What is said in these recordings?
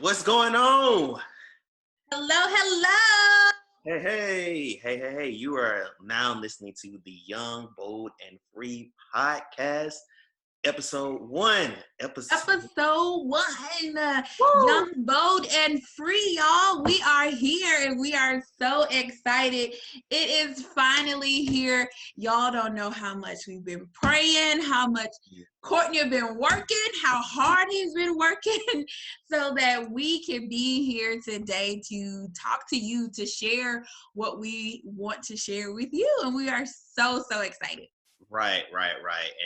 What's going on? Hello, hello. Hey. You are now listening to the Young, Bold, and Free podcast, episode one. Episode 1. Woo! Young, bold, and free, y'all. We are here and we are so excited. It is finally here. Y'all don't know how much we've been praying, how much Courtney has been working, how hard he's been working, so that we can be here today to talk to you, to share what we want to share with you. And we are so excited. Right.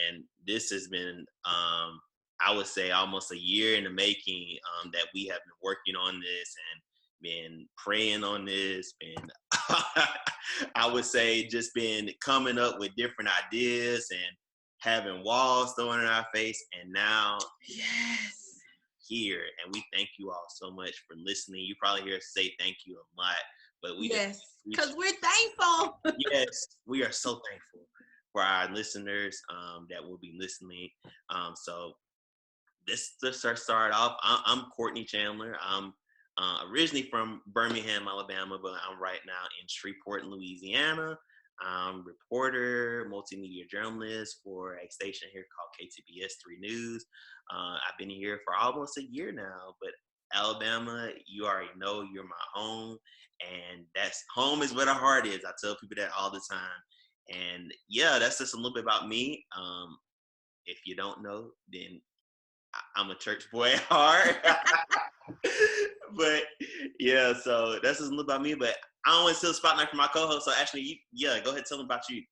And this has been, I would say, almost a year in the making that we have been working on this and been praying on this, been, I would say, just been coming up with different ideas and having walls thrown in our face. And now, Yes. here, and we thank you all so much for listening. You probably hear us say thank you a lot, but because we're thankful. Yes, we are so thankful for our listeners that will be listening. So let's start off. I'm Courtney Chandler. I'm originally from Birmingham, Alabama, but I'm right now in Shreveport, Louisiana. I'm reporter, multimedia journalist for a station here called KTBS 3 News. I've been here for almost a year now, but Alabama, you already know you're my home, and that's home is where the heart is. I tell people that all the time. And yeah, that's just a little bit about me. If you don't know, then I'm a church boy at heart. But yeah, so that's just a little about me. But I don't want to steal the spotlight from my co-host. So actually, go ahead, tell them about you.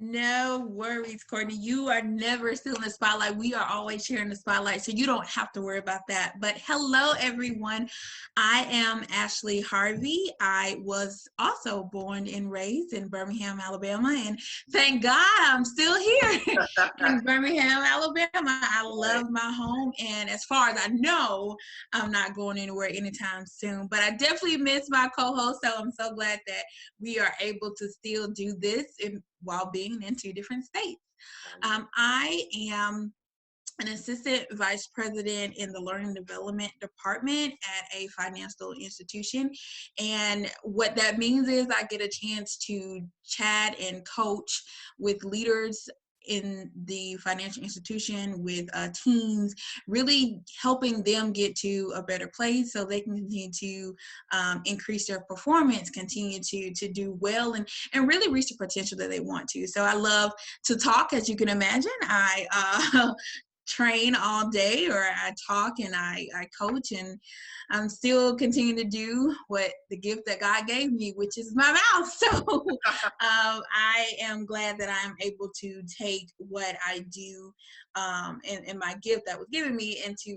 No worries, Courtney. You are never still in the spotlight. We are always sharing the spotlight, so you don't have to worry about that. But hello, everyone. I am Ashley Harvey. I was also born and raised in Birmingham, Alabama, and thank God I'm still here in Birmingham, Alabama. I love my home, and as far as I know, I'm not going anywhere anytime soon. But I definitely miss my co-host, so I'm so glad that we are able to still do this while being in 2 different states. I am an assistant vice president in the learning development department at a financial institution. And what that means is I get a chance to chat and coach with leaders in the financial institution, with teams, really helping them get to a better place so they can continue to increase their performance, continue to do well, and really reach the potential that they want to. So I love to talk, as you can imagine. I train all day, or I talk and I coach, and I'm still continuing to do what the gift that God gave me, which is my mouth. So I am glad that I'm able to take what I do and my gift that was given me and to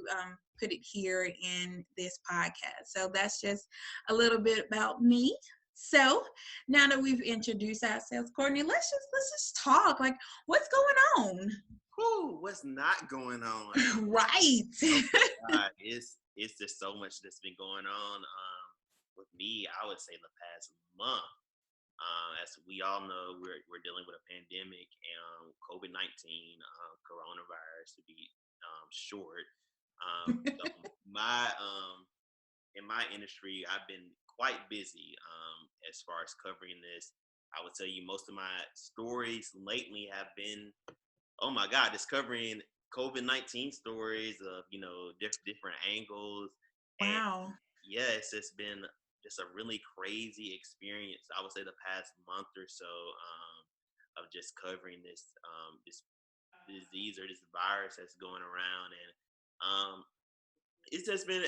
put it here in this podcast. So that's just a little bit about me. So now that we've introduced ourselves, Courtney, let's just talk. Like, what's going on? What's not going on? Right. It's just so much that's been going on. With me, I would say the past month. As we all know, we're dealing with a pandemic and COVID-19, coronavirus to be short. So in my industry, I've been quite busy as far as covering this. I would tell you most of my stories lately have been, oh my God, discovering COVID-19 stories of, different angles. And Wow. yes, it's been just a really crazy experience. I would say the past month or so of just covering this disease or this virus that's going around. And it's just been,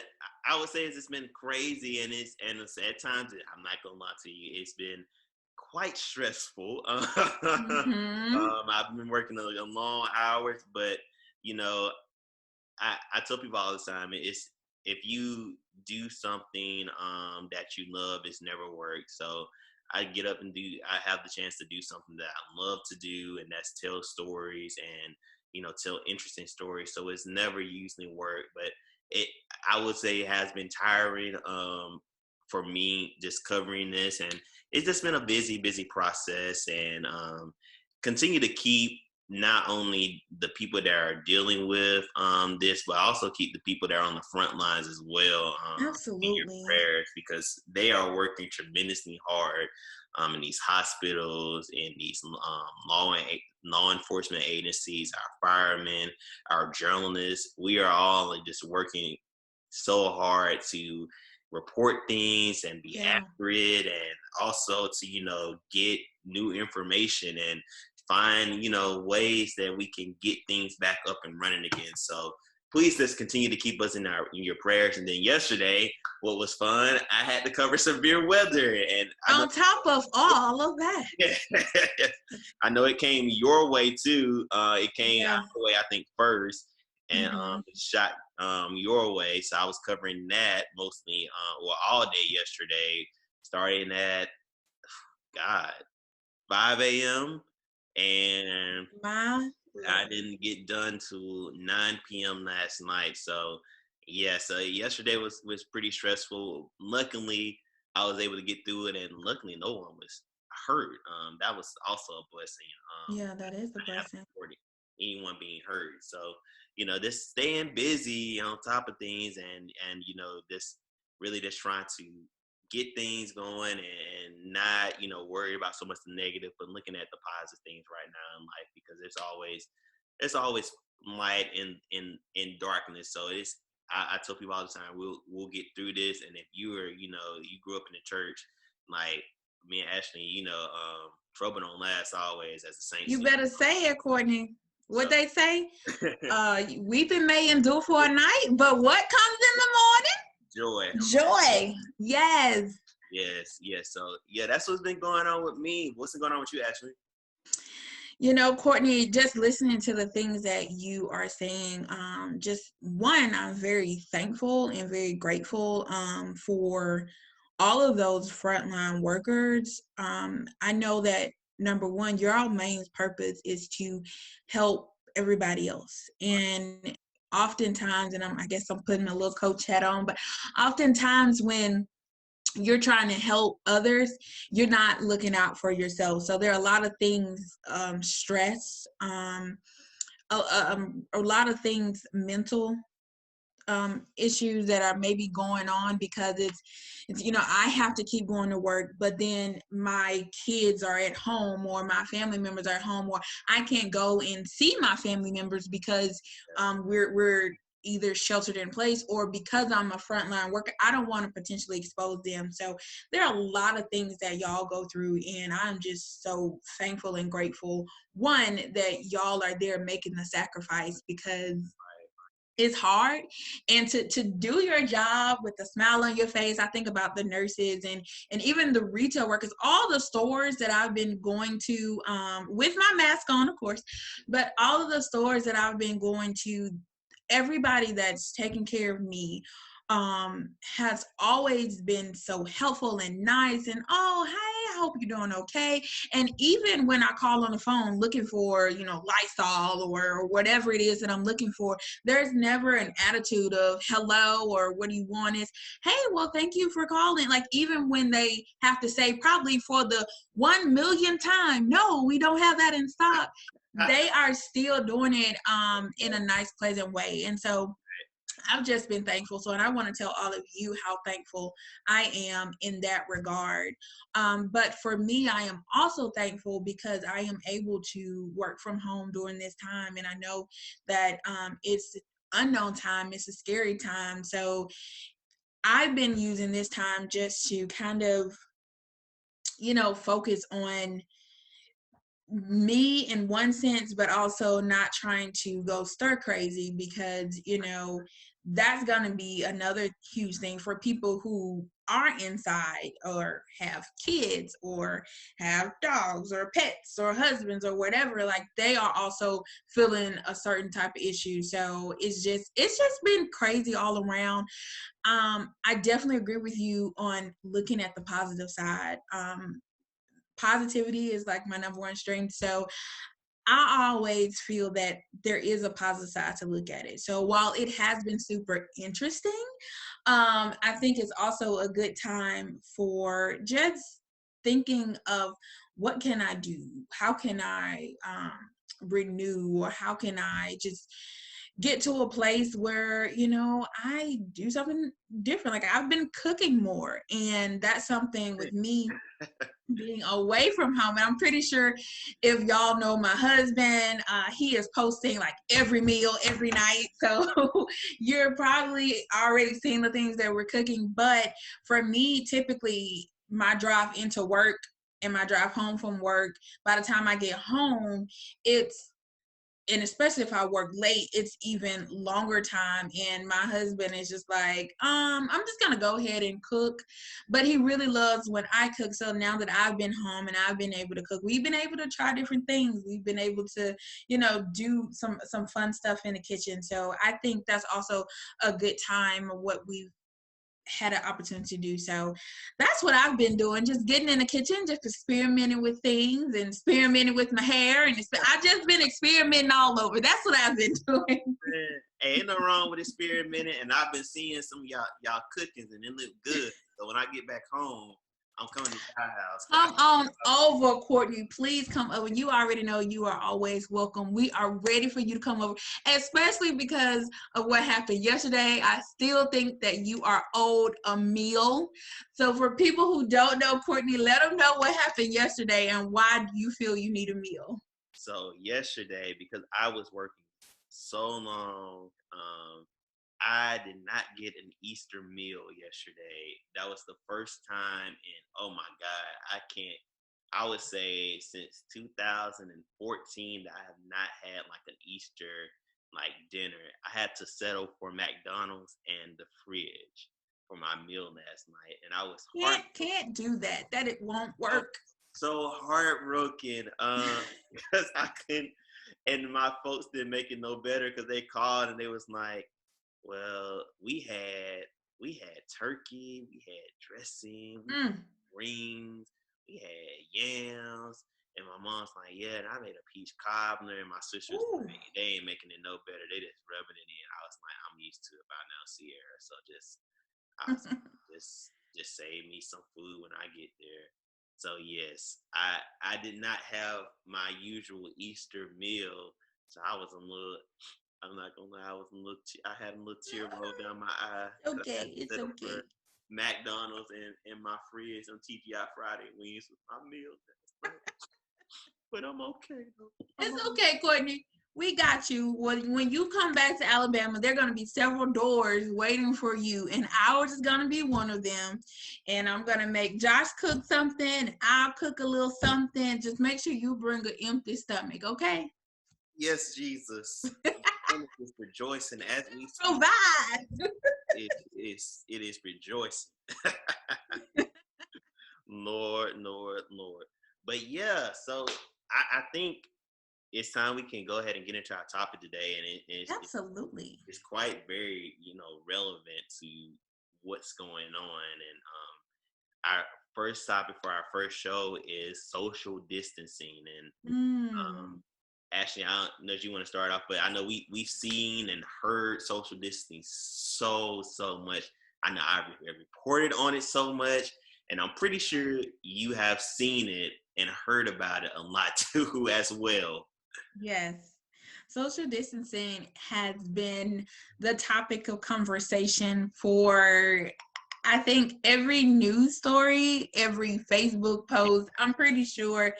I would say it's just been crazy. And it's at times, I'm not going to lie to you, it's been quite stressful. Mm-hmm. I've been working long hours, but I tell people all the time, it's if you do something that you love, it's never work. So I get up and I have the chance to do something that I love to do, and that's tell stories and tell interesting stories. So it's never usually work, but I would say it has been tiring for me just covering this, and it's just been a busy process, and continue to keep not only the people that are dealing with this, but also keep the people that are on the front lines as well in your Absolutely. prayers, because they are working tremendously hard in these hospitals, in these law enforcement agencies, our firemen, our journalists. We are all just working so hard to report things and be Yeah. accurate, and also to get new information and find ways that we can get things back up and running again. So please just continue to keep us in your prayers. And then yesterday, what was fun, I had to cover severe weather, and I know On top of all of that. I know it came your way too. It came Yeah. our way, I think, first, and Mm-hmm. it shot your way. So I was covering that mostly, all day yesterday, starting at God 5 a.m. and My I Lord. didn't get done till 9 p.m. last night. So yeah, so yesterday was pretty stressful. Luckily, I was able to get through it, and luckily, no one was hurt. That was also a blessing. Yeah, that is a I haven't blessing. reported anyone being hurt. So just staying busy on top of things, and just really just trying to get things going, and not worry about so much the negative, but looking at the positive things right now in life, because it's always light in darkness. So I tell people all the time, we'll get through this. And if you grew up in the church, like me and Ashley, trouble don't last always, as the saints You used better say it, Courtney. to What they say? say. Weeping may endure for a night, but what comes in the Joy. morning? Joy. Yes. Yes. So yeah, that's what's been going on with me. What's been going on with you, Ashley? Courtney, just listening to the things that you are saying, just one, I'm very thankful and very grateful for all of those frontline workers. I know that number one, your main purpose is to help everybody else. And oftentimes, and I guess I'm putting a little coach hat on, but oftentimes when you're trying to help others, you're not looking out for yourself. So there are a lot of things, stress, a lot of things, mental issues that are maybe going on because it's I have to keep going to work, but then my kids are at home, or my family members are at home, or I can't go and see my family members because we're either sheltered in place, or because I'm a frontline worker, I don't want to potentially expose them. So there are a lot of things that y'all go through, and I'm just so thankful and grateful, one, that y'all are there making the sacrifice, because it's hard, and to do your job with a smile on your face. I think about the nurses and even the retail workers, all the stores that I've been going to, with my mask on, of course, but all of the stores that I've been going to, everybody that's taking care of me has always been so helpful and nice, and oh, hey, I hope you're doing okay. And even when I call on the phone looking for Lysol or whatever it is that I'm looking for, there's never an attitude of hello, or what do you want, is hey, well, thank you for calling. Like, even when they have to say, probably for the 1 millionth time, no, we don't have that in stock, they are still doing it in a nice, pleasant way. And so I've just been thankful. So, and I want to tell all of you how thankful I am in that regard. But for me, I am also thankful because I am able to work from home during this time. And I know that it's unknown time, it's a scary time. So I've been using this time just to kind of, focus on me in one sense, but also not trying to go stir crazy, because that's going to be another huge thing for people who are inside, or have kids, or have dogs, or pets, or husbands, or whatever. Like, they are also feeling a certain type of issue. So it's just been crazy all around. I definitely agree with you on looking at the positive side. Positivity is like my number one strength. So I always feel that there is a positive side to look at it. So while it has been super interesting, I think it's also a good time for just thinking of, what can I do? How can I renew, or how can I just get to a place where, I do something different. Like, I've been cooking more, and that's something with me being away from home. And I'm pretty sure if y'all know my husband, he is posting like every meal every night. So you're probably already seeing the things that we're cooking. But for me, typically my drive into work and my drive home from work, by the time I get home, and especially if I work late, it's even longer time. And my husband is just like, I'm just gonna go ahead and cook. But he really loves when I cook. So now that I've been home and I've been able to cook, we've been able to try different things. We've been able to, do some fun stuff in the kitchen. So I think that's also a good time of what we've had an opportunity to do. So that's what I've been doing, just getting in the kitchen, just experimenting with things and experimenting with my hair. And I've just been experimenting all over. That's what I've been doing. Ain't no wrong with experimenting, and I've been seeing some of y'all cookings, and it look good. So when I get back home, I'm coming to your house. Come on over, Courtney. Please come over. You already know you are always welcome. We are ready for you to come over, especially because of what happened yesterday. I still think that you are owed a meal. So for people who don't know Courtney, let them know what happened yesterday and why you feel you need a meal. So yesterday, because I was working so long, I did not get an Easter meal yesterday. That was the first time in, oh my God, I would say since 2014 that I have not had like an Easter like dinner. I had to settle for McDonald's and the fridge for my meal last night. And I was Can't do that. That it won't work. So heartbroken because I couldn't, and my folks didn't make it no better because they called and they was like, well, we had turkey, we had dressing, we had greens, we had yams. And my mom's like, yeah, and I made a peach cobbler. And my sisters, like, they ain't making it no better. They just rubbing it in. I was like, I'm used to it by now, Sierra. So just save me some food when I get there. So yes, I did not have my usual Easter meal. So I was a little, I'm not gonna lie, I had a little tear roll down my eye. Okay, it's okay. McDonald's and my fridge on TGI Friday wings with my meal. But I'm okay though. It's okay, Courtney. We got you. When you come back to Alabama, there are going to be several doors waiting for you, and ours is going to be one of them. And I'm going to make Josh cook something. I'll cook a little something. Just make sure you bring an empty stomach, okay? Yes, Jesus. Is rejoicing as we provide. It is rejoicing. Lord. But yeah, so I think it's time we can go ahead and get into our topic today, and absolutely it's quite very relevant to what's going on. And our first topic for our first show is social distancing. And Ashley, I don't know if you want to start off, but I know we've seen and heard social distancing so much. I know I've reported on it so much, and I'm pretty sure you have seen it and heard about it a lot too as well. Yes. Social distancing has been the topic of conversation for, I think, every news story, every Facebook post. I'm pretty sure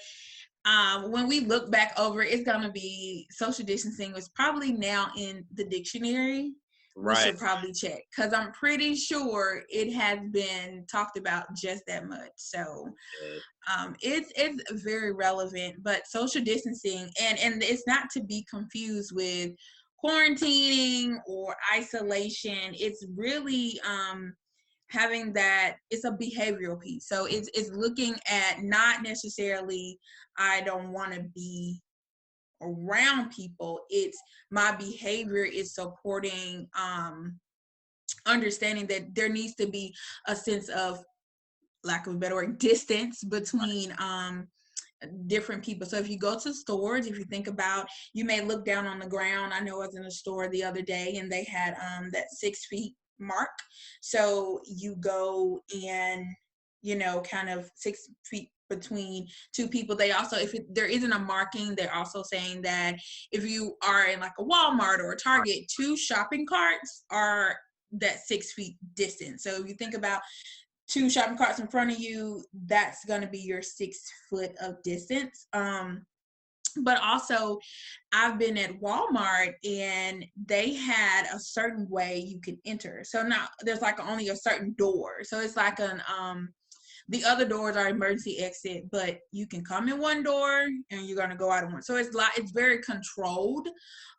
when we look back over, it's going to be social distancing was probably now in the dictionary. Right. We should probably check because I'm pretty sure it has been talked about just that much. So it's very relevant. But social distancing, and it's not to be confused with quarantining or isolation. It's really having that, it's a behavioral piece. So it's looking at not necessarily I don't want to be around people. It's my behavior is supporting understanding that there needs to be a sense of, lack of a better word, distance between different people. So if you go to stores, if you think about, you may look down on the ground. I know I was in a store the other day and they had that 6 feet mark. So you go and kind of 6 feet between two people. They also, if there isn't a marking, they're also saying that if you are in like a Walmart or a Target, 2 shopping carts are that 6 feet distance. So if you think about 2 shopping carts in front of you, that's going to be your 6 foot of distance. But also, I've been at Walmart and they had a certain way you can enter. So now there's like only a certain door. So it's like an the other doors are emergency exit, but you can come in one door and you're gonna go out in one. So it's very controlled.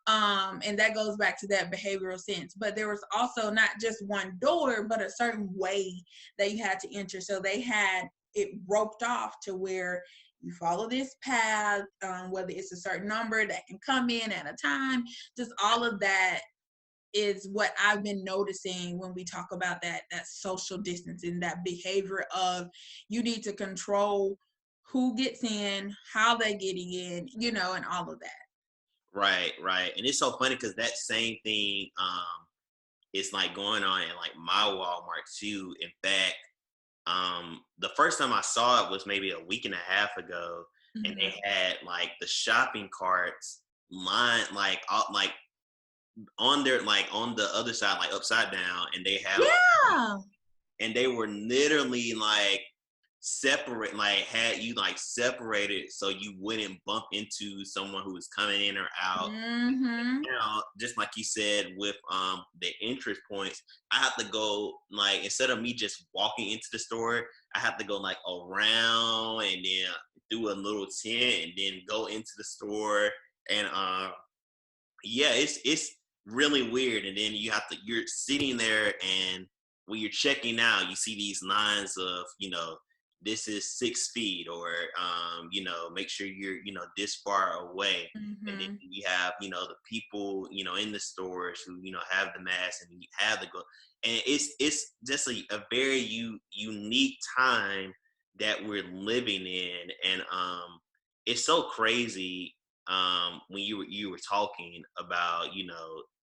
And that goes back to that behavioral sense. But there was also not just one door, but a certain way that you had to enter. So they had it roped off to where you follow this path, whether it's a certain number that can come in at a time, just all of that is what I've been noticing when we talk about that social distancing, that behavior of you need to control who gets in, how they getting in, and all of that. Right, right. And it's so funny because that same thing is like going on in like my Walmart too. In fact, the first time I saw it was maybe a week and a half ago, and Mm-hmm. they had like the shopping carts line like like on their like on the other side, like upside down, and they have Yeah. and they were literally like separate, like had you like separated so you wouldn't bump into someone who was coming in or out. Mm-hmm. Just like you said with the interest points, I have to go like instead of me just walking into the store, I have to go like around and then do a little tent and then go into the store. And yeah, it's really weird. And then you're sitting there, and when you're checking out, you see these lines of, this is 6 feet, or make sure you're, this far away. And then Mm-hmm. you have, the people, in the stores who, have the mask, and you have the go. And it's just a very unique time that we're living in. And it's so crazy when you were talking about,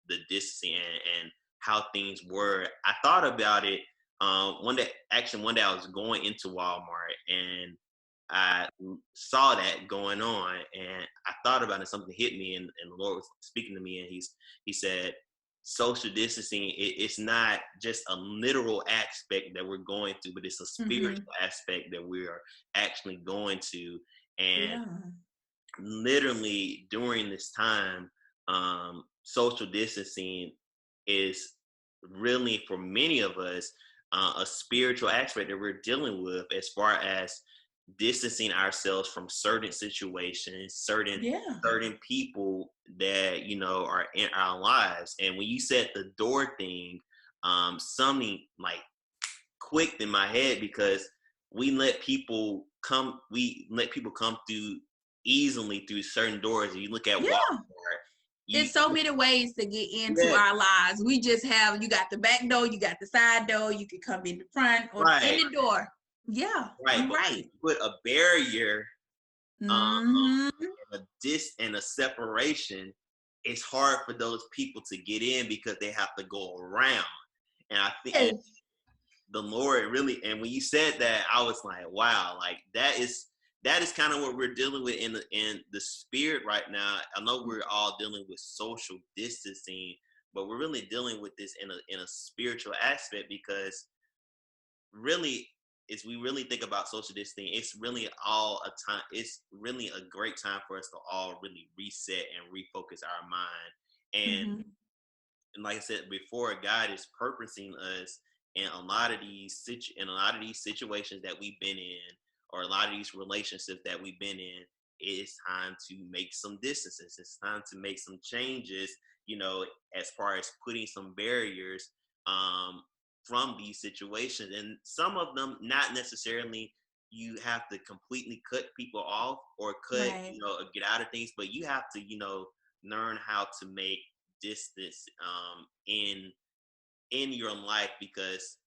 the distancing and how things were. I thought about it one day. Actually, one day I was going into Walmart and I saw that going on, and I thought about it. Something hit me, and the Lord was speaking to me, and he said, social distancing, it's not just a literal aspect that we're going through, but it's a Mm-hmm. spiritual aspect that we are actually going to. And Yeah. literally during this time, social distancing is really for many of us a spiritual aspect that we're dealing with, as far as distancing ourselves from certain situations, Yeah. certain people that are in our lives. And when you said the door thing, something like clicked in my head, because we let people come through easily through certain doors. You look at Yeah. Walmart, you It's so many ways to get into yeah, our lives. We just have, you got the back door, you got the side door, you can come in the front or right, any door. Yeah, right. you're But when right. you put a barrier, um, Mm-hmm. and a separation, it's hard for those people to get in because they have to go around. And I think Yes. the Lord really, and when you said that, I was like, wow, like that is kind of what we're dealing with in the spirit right now. I know we're all dealing with social distancing, but we're really dealing with this in a spiritual aspect, because really, as we really think about social distancing, it's really all a time. It's really a great time for us to all really reset and refocus our mind. Mm-hmm. And like I said before, God is purposing us in a lot of these situations that we've been in, or a lot of these relationships that we've been in. It's time to make some distances. It's time to make some changes. As far as putting some barriers um, from these situations, and some of them not necessarily. You have to completely cut people off, or Right. or get out of things, but you have to, learn how to make distance in your life, because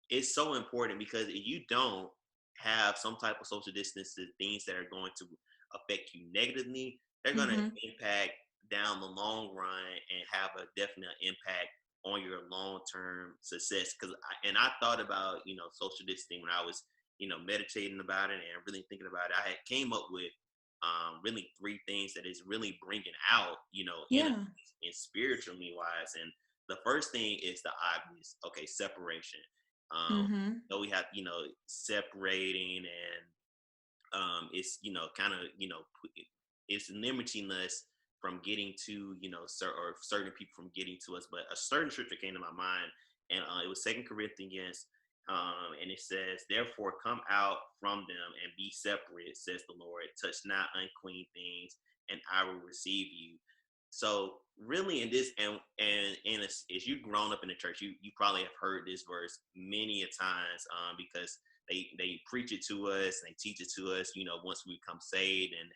it's so important. Because if you don't have some type of social distance to things that are going to affect you negatively, they're going to Mm-hmm. impact down the long run and have a definite impact on your long-term success. I thought about social distancing when I was meditating about it and really thinking about it, I had came up with really three things that is really bringing out, Yeah. in spiritually wise. And the first thing is the obvious. Okay, separation. Mm-hmm. So we have, separating, and it's kind of it's limiting us from getting to or certain people from getting to us. But a certain scripture came to my mind, and it was Second Corinthians, and it says, "Therefore, come out from them and be separate," says the Lord. "Touch not unclean things, and I will receive you." So really, in this, and as you've grown up in the church, you probably have heard this verse many a times, because they preach it to us and they teach it to us, once we become saved and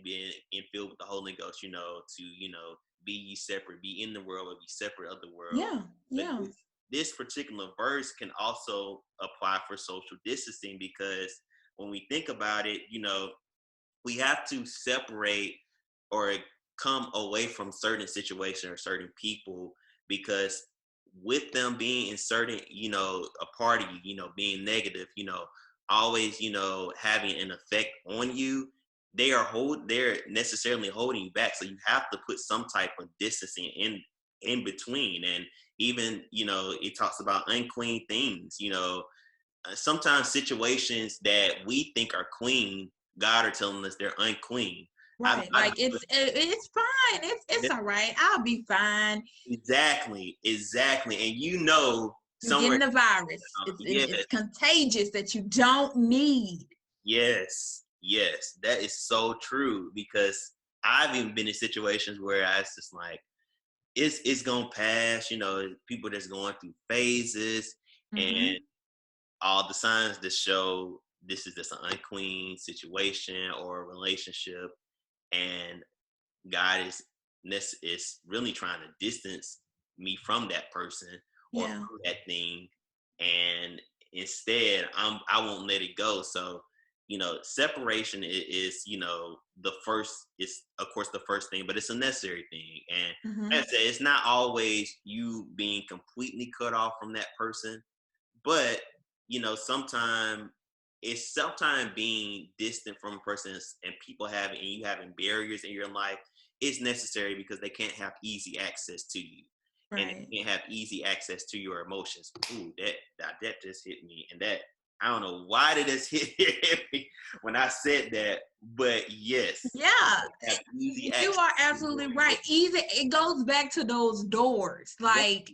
being filled with the Holy Ghost, to be ye separate, be in the world, but be separate of the world. Yeah. But Yeah. this particular verse can also apply for social distancing, because when we think about it, we have to separate or come away from certain situations or certain people, because with them being in certain, a party, being negative, always, having an effect on you, they're necessarily holding you back. So you have to put some type of distancing in between. And even, it talks about unclean things, sometimes situations that we think are clean, God are telling us they're unclean. Right. Like it's fine. It's all right. I'll be fine. Exactly, and You're somewhere, getting the virus. yeah, It's contagious that you don't need. yes, that is so true, because I've even been in situations where I was just like, it's gonna pass, people that's going through phases, Mm-hmm. and all the signs that show this is just an unclean situation or relationship, and God is really trying to distance me from that person or Yeah. from that thing, and instead I won't let it go. So separation is the first, is of course the first thing, but it's a necessary thing. And Mm-hmm. as I said, it's not always you being completely cut off from that person, but sometimes being distant from a person, and you having barriers in your life is necessary, because they can't have easy access to you, and Right. they can't have easy access to your emotions. Ooh, that just hit me, and that, I don't know why did this hit me when I said that, but yes, Yeah. have easy You access are to your absolutely right. emotions. Easy. It goes back to those doors. Like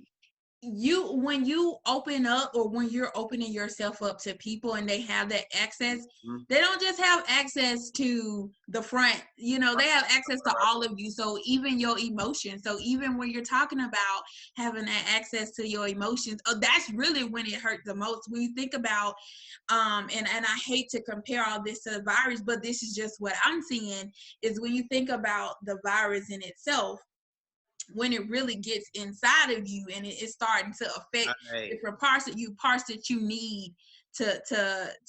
when you open up, or when you're opening yourself up to people and they have that access, Mhm. they don't just have access to the front, they have access to all of you. So even your emotions, so even when you're talking about having that access to your emotions, that's really when it hurts the most. When you think about and I hate to compare all this to the virus, but this is just what I'm seeing, is when you think about the virus in itself, when it really gets inside of you and it's starting to affect Right. different parts that you need to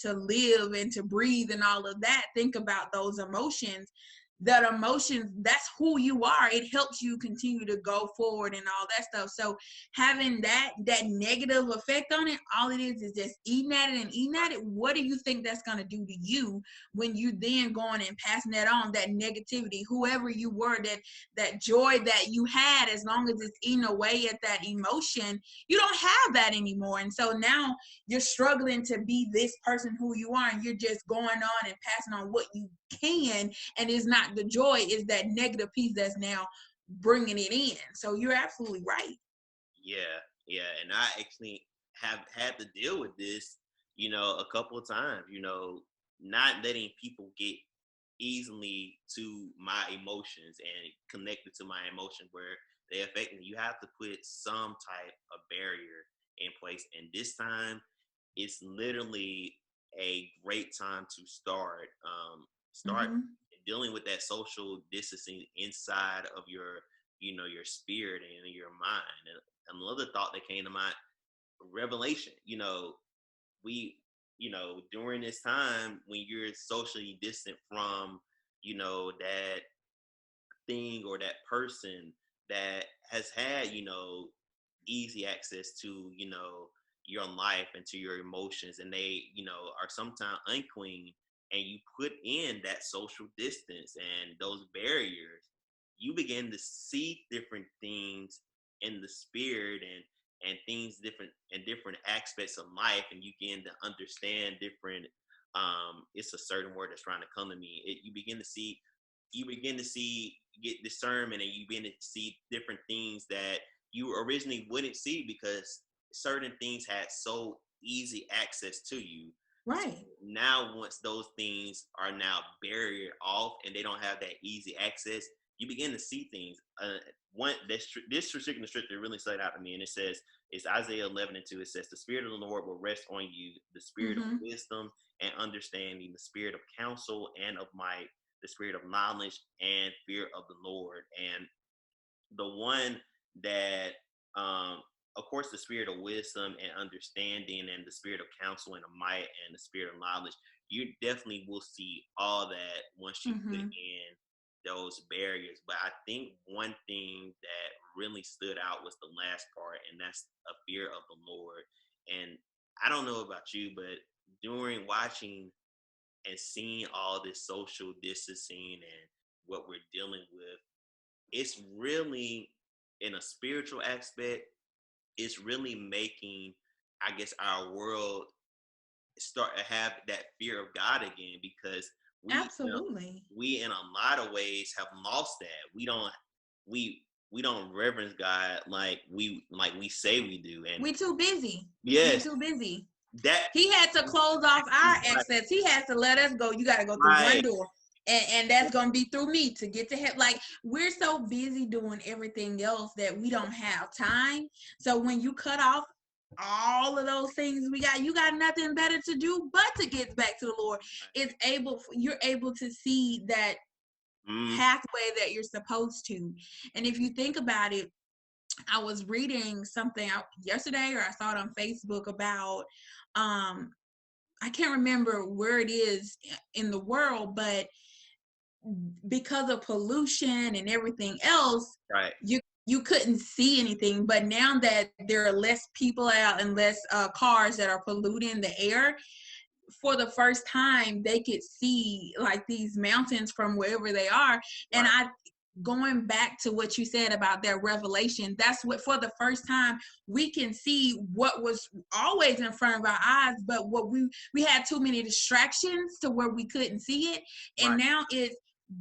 live and to breathe and all of that. Think about those emotions. That emotions, that's who you are. It helps you continue to go forward and all that stuff. So having that negative effect on it, all it is just eating at it and eating at it. What do you think that's going to do to you when you then going and passing that on, that negativity, whoever you were, that joy that you had, as long as it's eating away at that emotion, you don't have that anymore. And so now you're struggling to be this person who you are, and you're just going on and passing on what you can, and it's not the joy, is that negative piece that's now bringing it in. So you're absolutely right. Yeah, and I actually have had to deal with this, a couple of times, not letting people get easily to my emotions and connected to my emotion where they affect me. You have to put some type of barrier in place. And this time, it's literally a great time to start Mm-hmm. dealing with that social distancing inside of your spirit and your mind. And another thought that came to mind, revelation. We during this time when you're socially distant from that thing or that person that has had easy access to your life and to your emotions, and they, are sometimes unclean, and you put in that social distance and those barriers, you begin to see different things in the spirit, and things different in different aspects of life, and you begin to understand different, it's a certain word that's trying to come to me. You begin to see, get discernment, and you begin to see different things that you originally wouldn't see, because certain things had so easy access to you. So Right. now, once those things are now barriered off and they don't have that easy access, you begin to see things. This particular scripture really stood out to me, and it says, it's Isaiah 11:2. It says, "The Spirit of the Lord will rest on you, the Spirit of Mm-hmm. wisdom and understanding, the Spirit of counsel and of might, the Spirit of knowledge and fear of the Lord." And the one that, of course, the spirit of wisdom and understanding, and the spirit of counsel and of might, and the spirit of knowledge, you definitely will see all that once you put Mm-hmm. in those barriers. But I think one thing that really stood out was the last part, and that's a fear of the Lord. And I don't know about you, but during watching and seeing all this social distancing and what we're dealing with, it's really, in a spiritual aspect, it's really making, I guess, our world start to have that fear of God again, because Absolutely. we in a lot of ways have lost that. We we don't reverence God like we say we do. And We too busy. We yes, too busy. that He had to close off our access. He has to let us go. You got to go through one right, door. And that's going to be through me to get to heaven. Like, we're so busy doing everything else that we don't have time. So when you cut off all of those things you got nothing better to do but to get back to the Lord. You're able to see that pathway that you're supposed to. And if you think about it, I was reading something out yesterday, or I saw it on Facebook about, I can't remember where it is in the world, but because of pollution and everything else, right, you couldn't see anything. But now that there are less people out and less cars that are polluting the air, for the first time they could see like these mountains from wherever they are. And right, going back to what you said about that revelation, that's what, for the first time, we can see what was always in front of our eyes, but what we had too many distractions to where we couldn't see it. And right, now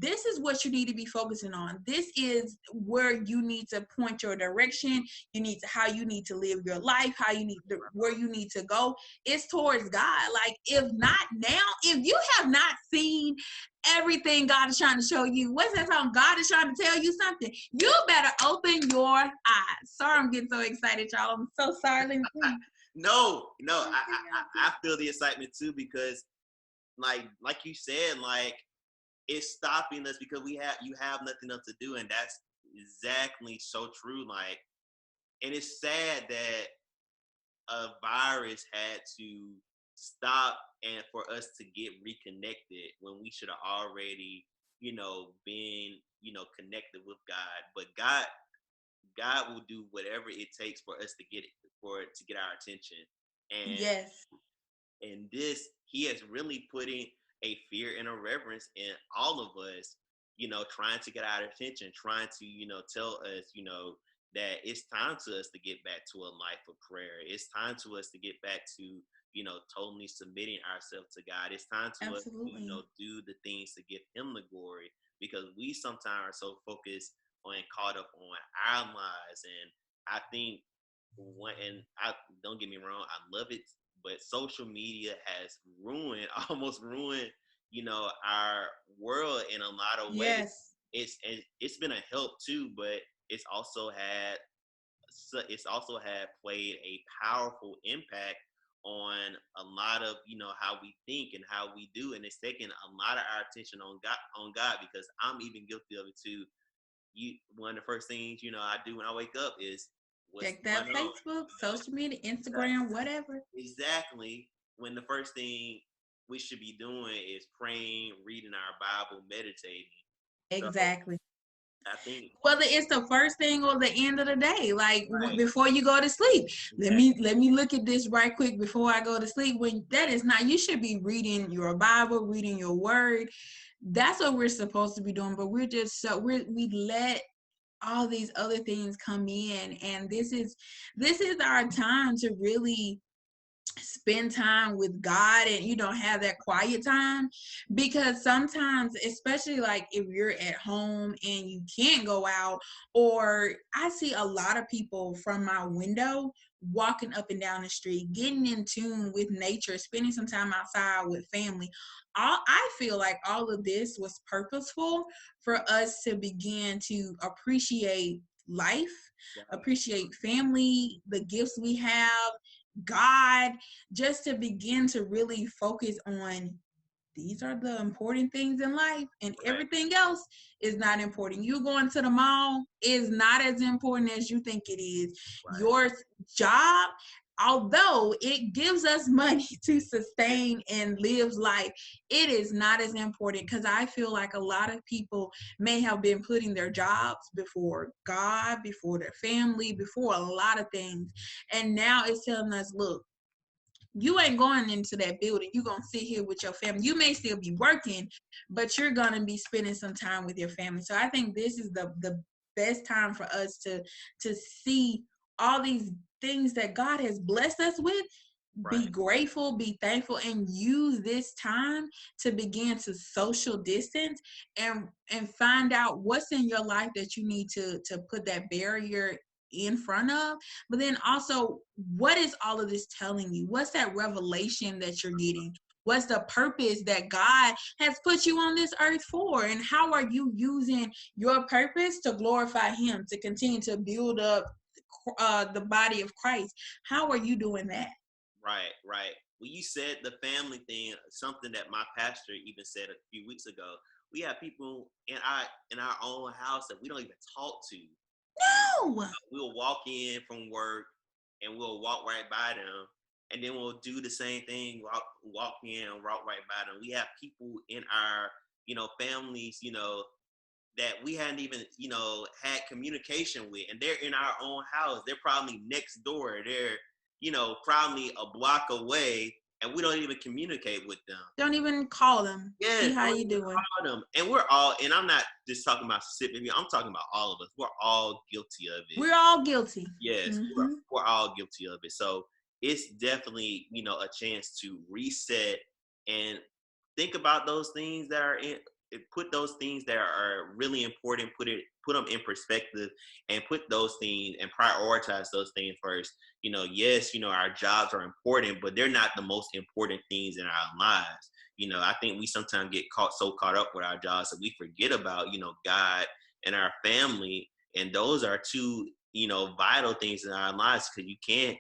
this is what you need to be focusing on. This is where you need to point your direction. How you need to live your life, where you need to go. It's towards God. Like, if not now, if you have not seen everything God is trying to show you, what's that song? God is trying to tell you something. You better open your eyes. Sorry, I'm getting so excited, y'all. I'm so sorry. no, I feel the excitement too, because like you said, like, it's stopping us because you have nothing else to do, and that's exactly so true. Like, and it's sad that a virus had to stop and for us to get reconnected when we should have already, been, connected with God. But God will do whatever it takes for us to get our attention. And Yes. this, he has really put in a fear and a reverence in all of us, trying to get our attention, trying to, tell us, that it's time to us to get back to a life of prayer. It's time to us to get back to, totally submitting ourselves to God. It's time to us to, Absolutely. do the things to give him the glory, because we sometimes are so focused on and caught up on our lives. And I think don't get me wrong, I love it, but social media has almost ruined, our world in a lot of ways. Yes. It's been a help too, but it's also had played a powerful impact on a lot of, how we think and how we do, and it's taken a lot of our attention on God, because I'm even guilty of it too. One of the first things, I do when I wake up is, what's Check that going on? Facebook, social media, Instagram, whatever. Exactly. When the first thing we should be doing is praying, reading our Bible, meditating. So Exactly. I think Whether it's the first thing or the end of the day, like right. before you go to sleep. Exactly. Let me look at this right quick before I go to sleep. When that is not, you should be reading your Bible, reading your word. That's what we're supposed to be doing. But we're just so we let all these other things come in, and this is our time to really spend time with God and have that quiet time, because sometimes, especially like if you're at home and you can't go out, or I see a lot of people from my window walking up and down the street, getting in tune with nature, spending some time outside with family. I feel like all of this was purposeful for us to begin to appreciate life, Right. appreciate family, the gifts we have, God, just to begin to really focus on these are the important things in life, and Right. everything else is not important. You going to the mall is not as important as you think it is. Right. Your job, although it gives us money to Yeah. sustain and live life, it is not as important, because I feel like a lot of people may have been putting their jobs before God, before their family, before a lot of things. And now it's telling us, look, you ain't going into that building. You're going to sit here with your family. You may still be working, but you're going to be spending some time with your family. So I think this is the best time for us to see all these things that God has blessed us with. Be Right. grateful, be thankful, and use this time to begin to social distance and find out what's in your life that you need to put that barrier in front of. But then also, what is all of this telling you? What's that revelation that you're getting? What's the purpose that God has put you on this earth for? And how are you using your purpose to glorify Him, to continue to build up the body of Christ? How are you doing that? Right. Right. When you said the family thing, something that my pastor even said a few weeks ago, we have people in our own house that we don't even talk to. No. We'll walk in from work and we'll walk right by them, and then we'll do the same thing, walk in and walk right by them. We have people in our families that we hadn't even had communication with, and they're in our own house. They're probably next door. They're probably a block away, and we don't even communicate with them. Don't even call them. See Yes, how don't you even doing. call them. And we're all, and I'm not just talking about specifically, I'm talking about all of us. We're all guilty of it. We're all guilty. Yes, Mm-hmm. we're all guilty of it. So it's definitely, a chance to reset and think about those things that are in, put those things that are really important, put them in perspective, and put those things and prioritize those things first. Yes, our jobs are important, but they're not the most important things in our lives. I think we sometimes get caught up with our jobs that we forget about, God and our family. And those are two, vital things in our lives, because you can't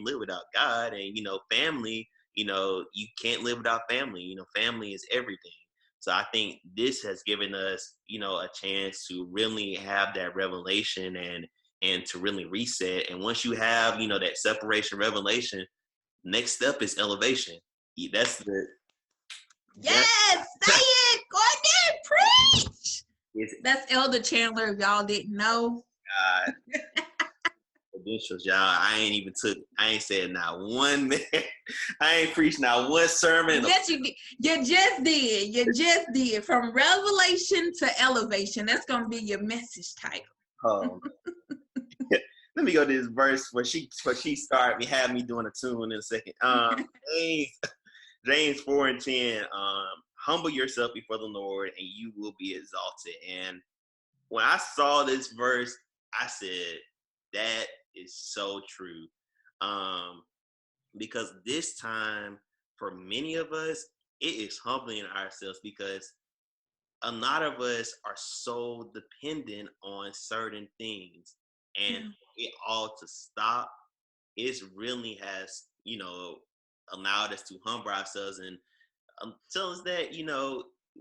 live without God, and, family, you can't live without family. Family is everything. So I think this has given us, a chance to really have that revelation and to really reset. And once you have, that separation revelation, next step is elevation. That's the that Yes, say it, Courtney, preach. is That's Elder Chandler. If y'all didn't know, God credentials, y'all. I ain't said not one man. I ain't preached not one sermon. yes, you did. You just did. You just did. From revelation to elevation. That's gonna be your message title. Oh, let me go to this verse where she started me, had me doing a tune in a second. James, James 4:10. Humble yourself before the Lord, and you will be exalted. And when I saw this verse, I said, that is so true. Um, because this time, for many of us, it is humbling ourselves, because a lot of us are so dependent on certain things, and Yeah. it all to stop. It really has, allowed us to humble ourselves and tell us that,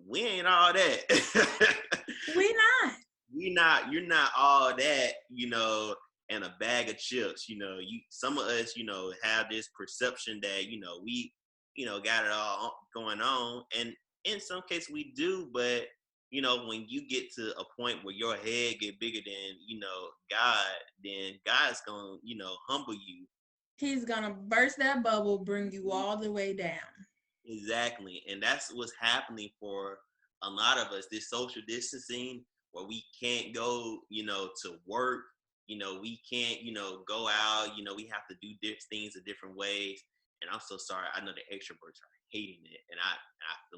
we ain't all that. We not. You're not all that, and a bag of chips. Some of us, have this perception that, we, got it all going on. And in some cases we do, but you know, when you get to a point where your head get bigger than, you know, God, then God's gonna, you know, humble you. He's gonna burst that bubble, bring you all the way down. Exactly. And that's what's happening for a lot of us. This social distancing where we can't go, you know, to work, you know, we can't, you know, go out, you know, we have to do things in different ways. And I'm so sorry. I know the extroverts are hating it. And I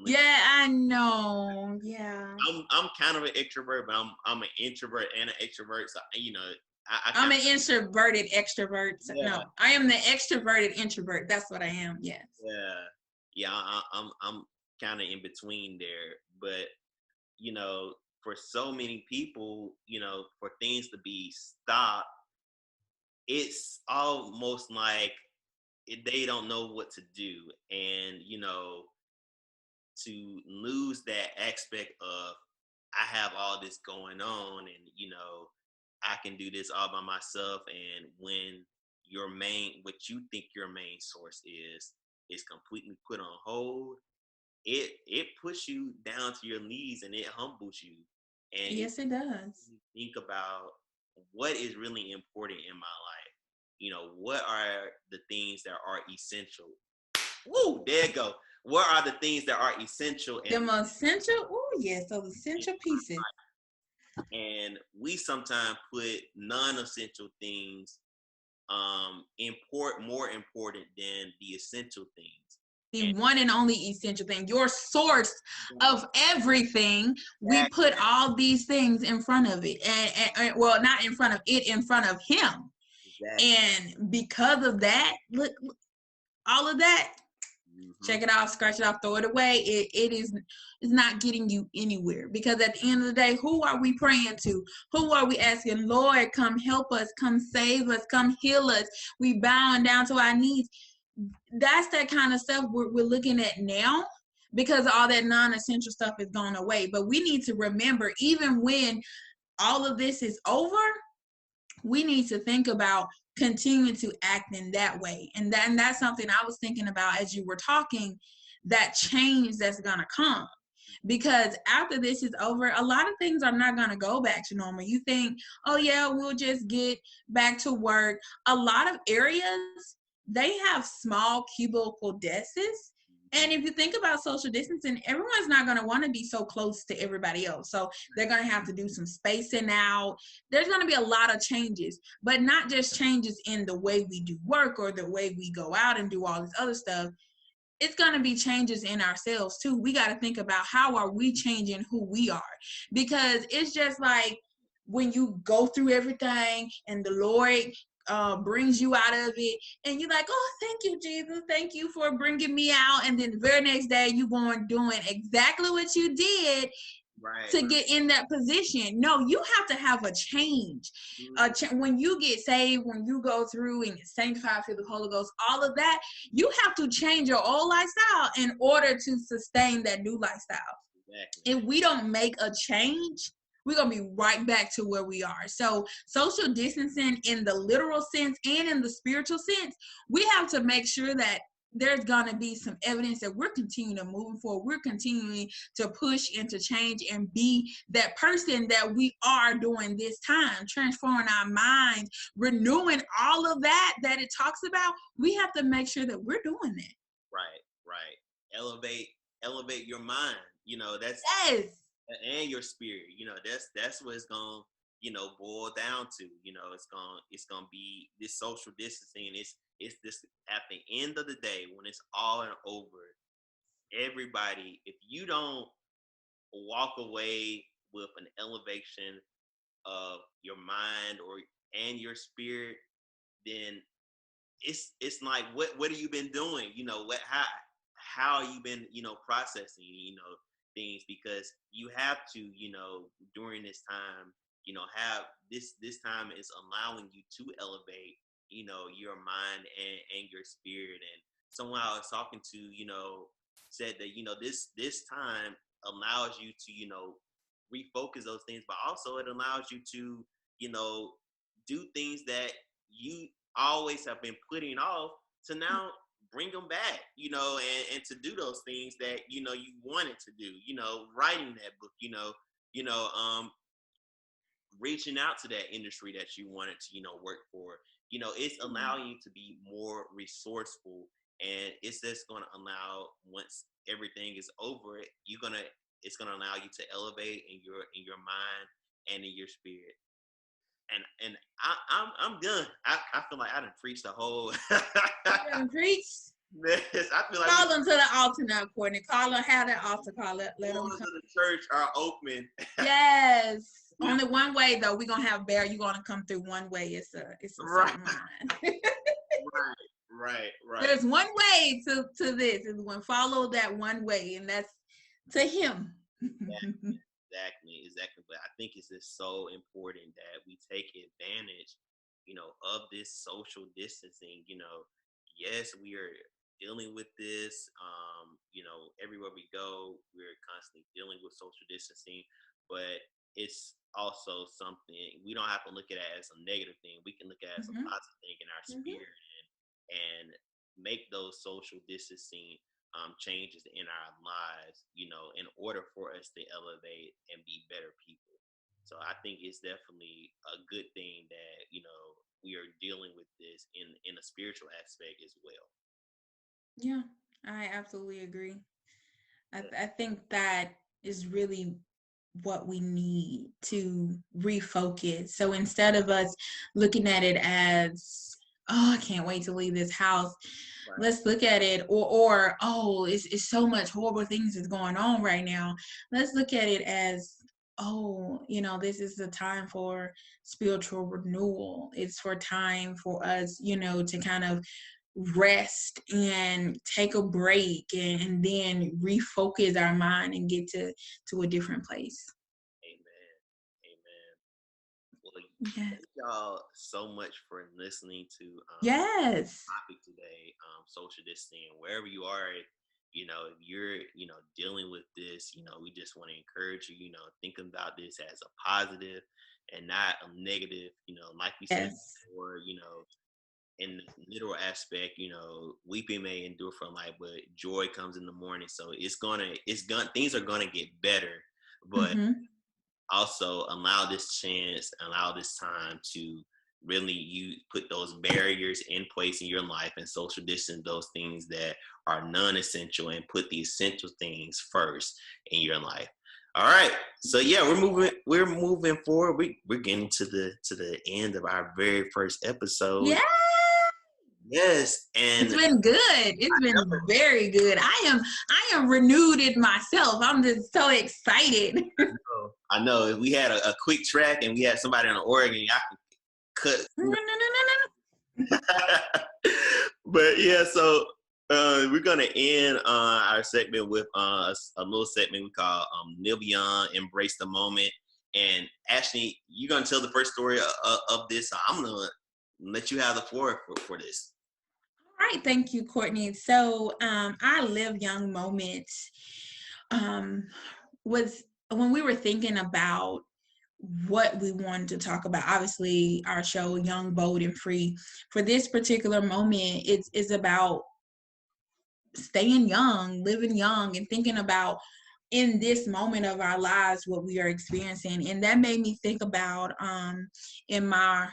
Yeah, I know. Yeah. I'm kind of an extrovert, but I'm an introvert and an extrovert. So, you know, I I'm kind an introverted extrovert. yeah, No, I am the extroverted introvert. That's what I am. Yes. yeah, yeah. I'm kind of in between there, but you know, for so many people, you know, for things to be stopped, it's almost like they don't know what to do, and you know, to lose that aspect of I have all this going on, and you know, I can do this all by myself. And when what you think your main source is completely put on hold, it puts you down to your knees and it humbles you, and it Yes, it does. think about what is really important in my life. You know, what are the things that are essential? Woo, there you go. What are the things that are essential The most essential. Oh, yes, those essential pieces. and we sometimes put non-essential things more important than the essential things. The And one and only essential thing, your source of everything. We put all these things in front of it, and well, not in front of it, in front of Him. exactly. And because of that, look, all of that, check it off, scratch it off, throw it away. It is not getting you anywhere, because at the end of the day, who are we praying to? Who are we asking? Lord, come help us, come save us, come heal us. We bowing down to our knees. That's that kind of stuff we're looking at now, because all that non-essential stuff is gone away. But we need to remember, even when all of this is over, we need to think about continuing to act in that way. And that's something I was thinking about as you were talking, that change that's gonna come. Because after this is over, a lot of things are not gonna go back to normal. You think, oh yeah, we'll just get back to work. A lot of areas, they have small cubicle desks. And if you think about social distancing, everyone's not going to want to be so close to everybody else. So they're going to have to do some spacing out. There's going to be a lot of changes, but not just changes in the way we do work or the way we go out and do all this other stuff. It's going to be changes in ourselves too. We got to think about, how are we changing who we are? Because it's just like when you go through everything and the Lord brings you out of it, and you're like, oh, thank you, Jesus, thank you for bringing me out. And then the very next day, you going doing exactly what you did to get in that position. No, you have to have a change. When you get saved, when you go through and get sanctified through the Holy Ghost, all of that, you have to change your old lifestyle in order to sustain that new lifestyle. Exactly. If we don't make a change, we're going to be right back to where we are. So social distancing in the literal sense and in the spiritual sense, we have to make sure that there's going to be some evidence that we're continuing to move forward. We're continuing to push and to change and be that person that we are during this time, transforming our minds, renewing all of that it talks about. We have to make sure that we're doing that. Right. Elevate your mind. You know, that's yes. And your spirit. You know, that's what it's gonna, you know, boil down to. You know, it's gonna be this social distancing. It's this, at the end of the day, when it's all and over, everybody, if you don't walk away with an elevation of your mind and your spirit, then it's like, what have you been doing? You know, how you been, you know, processing, you know, things, because you have to, you know, during this time, you know, have this time is allowing you to elevate, you know, your mind and your spirit. And someone I was talking to, you know, said that, you know, this time allows you to, you know, refocus those things, but also it allows you to, you know, do things that you always have been putting off, to now bring them back, and to do those things that, you wanted to do, writing that book, reaching out to that industry that you wanted to, work for. It's allowing you to be more resourceful, and it's just going to allow, once everything is over, it's going to allow you to elevate in your mind and in your spirit. And I'm done. I feel like I done preached the whole. Preach. Yes, I feel like call them to the altar now, Courtney. Call them, have that altar call. Let them come. To the church are open. Yes. Only one way though. We're gonna have Bear. You're gonna come through one way. It's a right. line. right. There's one way to this. Is when follow that one way, and that's to Him. Exactly. But I think it's just so important that we take advantage, of this social distancing. Yes, we are dealing with this. Everywhere we go, we're constantly dealing with social distancing, but it's also something we don't have to look at it as a negative thing. We can look at it as a positive thing in our spirit, and make those social distancing changes in our lives, in order for us to elevate and be better people. So I think it's definitely a good thing that, we are dealing with this in a spiritual aspect as well. Yeah, I absolutely agree. I think that is really what we need to refocus. So instead of us looking at it as, oh, I can't wait to leave this house. Right. Let's look at it, or oh, it's so much horrible things is going on right now. Let's look at it as, oh, this is the time for spiritual renewal. It's for time for us, to kind of rest and take a break and then refocus our mind and get to a different place. Amen. Well, thank y'all so much for listening to yes topic today, social distancing. Wherever you are, if you're dealing with this, we just want to encourage you, think about this as a positive and not a negative. Like we said before, in the literal aspect, weeping may endure for a night, but joy comes in the morning. So things are gonna get better, but also allow this time to really you put those barriers in place in your life and social distance those things that are non-essential and put the essential things first in your life. All right, so yeah, we're moving forward. We're getting to the end of our very first episode. Yeah. Yes, and it's been good. It's been very good. I am renewed in myself. I'm just so excited. I know. If we had a quick track and we had somebody on Oregon, I could cut. No. But yeah, so we're gonna end our segment with a little segment we call Live Young, Embrace the Moment. And Ashley, you're gonna tell the first story of this. I'm gonna let you have the floor for this. All right, thank you, Courtney. So our Live Young moment was when we were thinking about what we wanted to talk about. Obviously, our show, Young, Bold, and Free. For this particular moment, it's about staying young, living young, and thinking about in this moment of our lives what we are experiencing. And that made me think about in my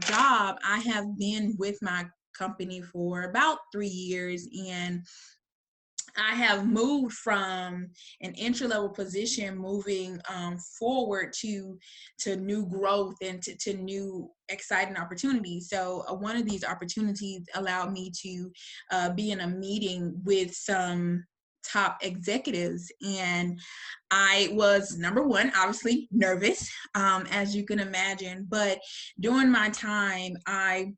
job, I have been with my company for about 3 years, and I have moved from an entry-level position moving forward to new growth and to new exciting opportunities. So one of these opportunities allowed me to be in a meeting with some top executives, and I was, number one, obviously nervous, as you can imagine, but during my time, I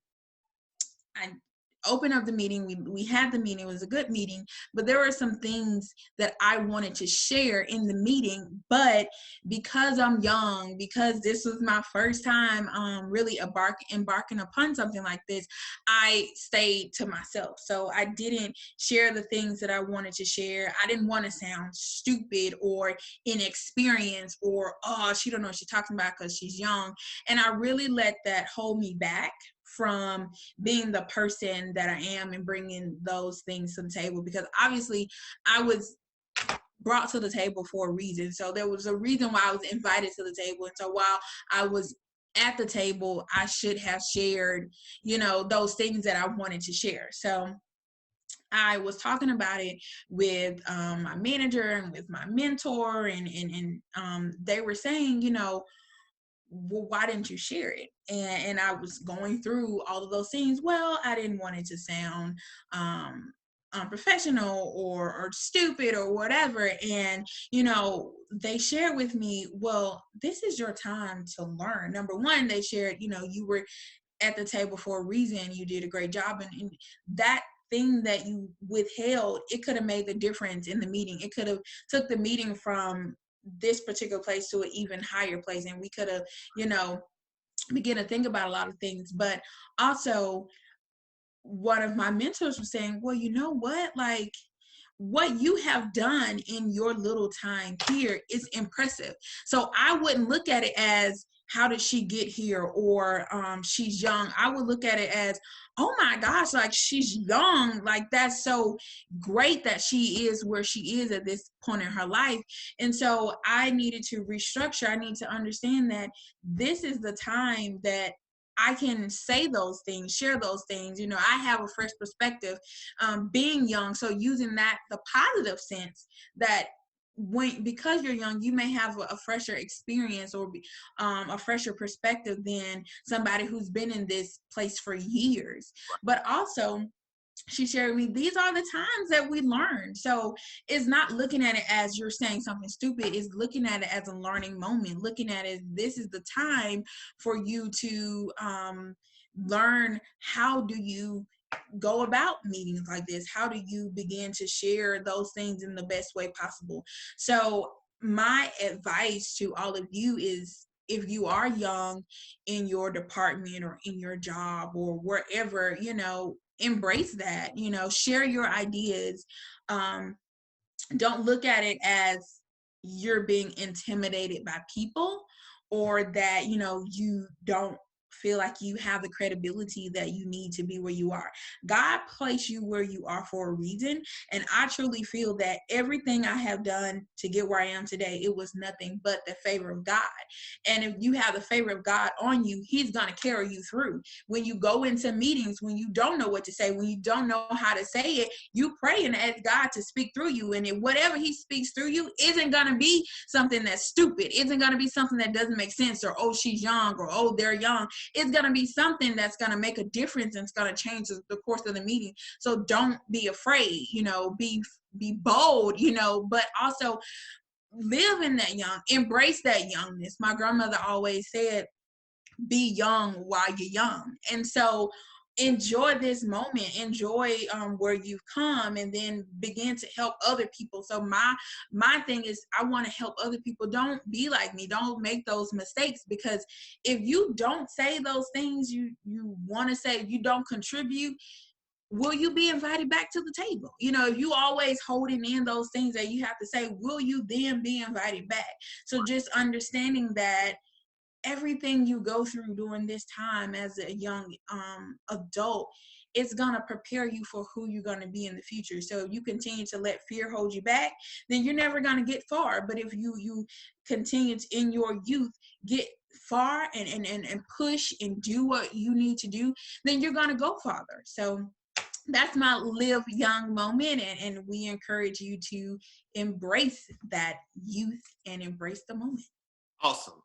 opened up the meeting. We had the meeting. It was a good meeting, but there were some things that I wanted to share in the meeting. But because I'm young, because this was my first time really embarking upon something like this, I stayed to myself. So I didn't share the things that I wanted to share. I didn't want to sound stupid or inexperienced or, oh, she don't know what she's talking about because she's young. And I really let that hold me back from being the person that I am and bringing those things to the table, because obviously I was brought to the table for a reason. So there was a reason why I was invited to the table. And so while I was at the table, I should have shared, those things that I wanted to share. So I was talking about it with my manager and with my mentor, and they were saying, well, why didn't you share it? And I was going through all of those things. Well, I didn't want it to sound unprofessional or stupid or whatever. And, they shared with me, well, this is your time to learn. Number one, they shared, you were at the table for a reason. You did a great job. And that thing that you withheld, it could have made the difference in the meeting. It could have took the meeting from this particular place to an even higher place. And we could have, begin to think about a lot of things. But also, one of my mentors was saying, well, you know what? Like, what you have done in your little time here is impressive. So I wouldn't look at it as, how did she get here? Or she's young. I would look at it as, oh my gosh, like, she's young. Like, that's so great that she is where she is at this point in her life. And so I needed to restructure. I need to understand that this is the time that I can say those things, share those things. I have a fresh perspective, being young. So using that, the positive sense that because you're young, you may have a fresher experience or a fresher perspective than somebody who's been in this place for years. But also, she shared with me, these are the times that we learn. So it's not looking at it as you're saying something stupid. It's looking at it as a learning moment, looking at it, this is the time for you to learn, how do you go about meetings like this? How do you begin to share those things in the best way possible? So my advice to all of you is, if you are young in your department or in your job or wherever, embrace that, share your ideas. Don't look at it as you're being intimidated by people, or that, you don't feel like you have the credibility that you need to be where you are. God placed you where you are for a reason. And I truly feel that everything I have done to get where I am today, it was nothing but the favor of God. And if you have the favor of God on you, he's going to carry you through. When you go into meetings, when you don't know what to say, when you don't know how to say it, you pray and ask God to speak through you. And whatever he speaks through you isn't going to be something that's stupid. Isn't going to be something that doesn't make sense, or, oh, she's young, or, oh, they're young. It's going to be something that's going to make a difference, and it's going to change the course of the meeting. So don't be afraid, be bold, but also live in that young, embrace that youngness. My grandmother always said, be young while you're young. And so enjoy this moment, enjoy where you've come, and then begin to help other people. So my thing is, I want to help other people. Don't be like me. Don't make those mistakes, because if you don't say those things you want to say, you don't contribute, will you be invited back to the table? If you always holding in those things that you have to say, will you then be invited back? So just understanding that everything you go through during this time as a young adult, it's going to prepare you for who you're going to be in the future. So if you continue to let fear hold you back, then you're never going to get far. But if you continue to, in your youth, get far and push and do what you need to do, then you're going to go farther. So that's my live young moment, and we encourage you to embrace that youth and embrace the moment. Awesome.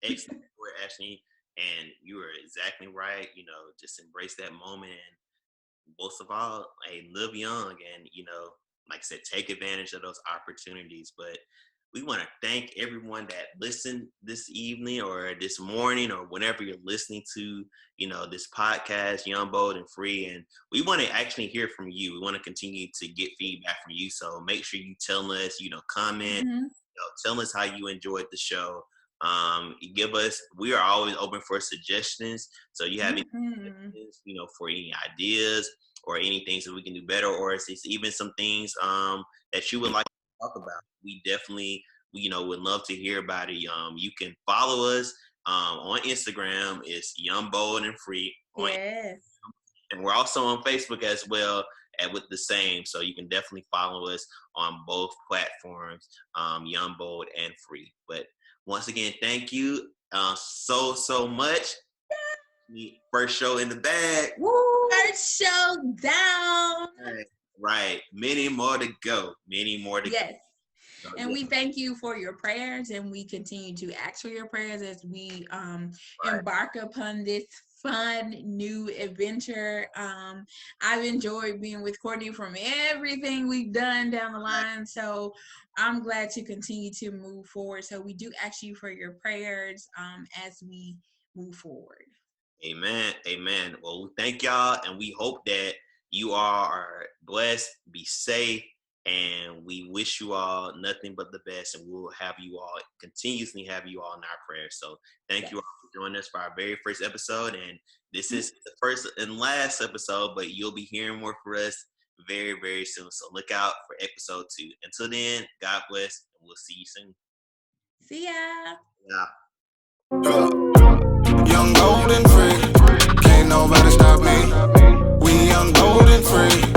Excellent word, Ashley. And you are exactly right. Just embrace that moment. And most of all, live young. And, like I said, take advantage of those opportunities. But we want to thank everyone that listened this evening or this morning or whenever you're listening to, this podcast, Young, Bold, and Free. And we want to actually hear from you. We want to continue to get feedback from you. So make sure you tell us, comment, tell us how you enjoyed the show. We are always open for suggestions. So you have any suggestions, for any ideas or any things that we can do better, or it's even some things that you would like to talk about. We definitely, would love to hear about it. You can follow us On Instagram, it's Young, Bold, and Free. Yes. And we're also on Facebook as well, and with the same. So you can definitely follow us on both platforms, Young, Bold, and Free. But once again, thank you so much. First show in the bag. Woo! First show down. Right. Many more to go. Yes. And we thank you for your prayers, and we continue to ask for your prayers as we embark upon this fun new adventure. I've enjoyed being with Courtney from everything we've done down the line, so I'm glad to continue to move forward. So we do ask you for your prayers as we move forward. Amen. Well, we thank y'all, and we hope that you all are blessed, be safe, and we wish you all nothing but the best, and we'll continuously have you all in our prayers. So thank you all for joining us for our very first episode, and this is the first and last episode, but you'll be hearing more from us very, very soon. So look out for episode 2. Until then, God bless, and we'll see you soon. See ya. Young, bold, and free. Can't nobody stop me. We young, bold, and free.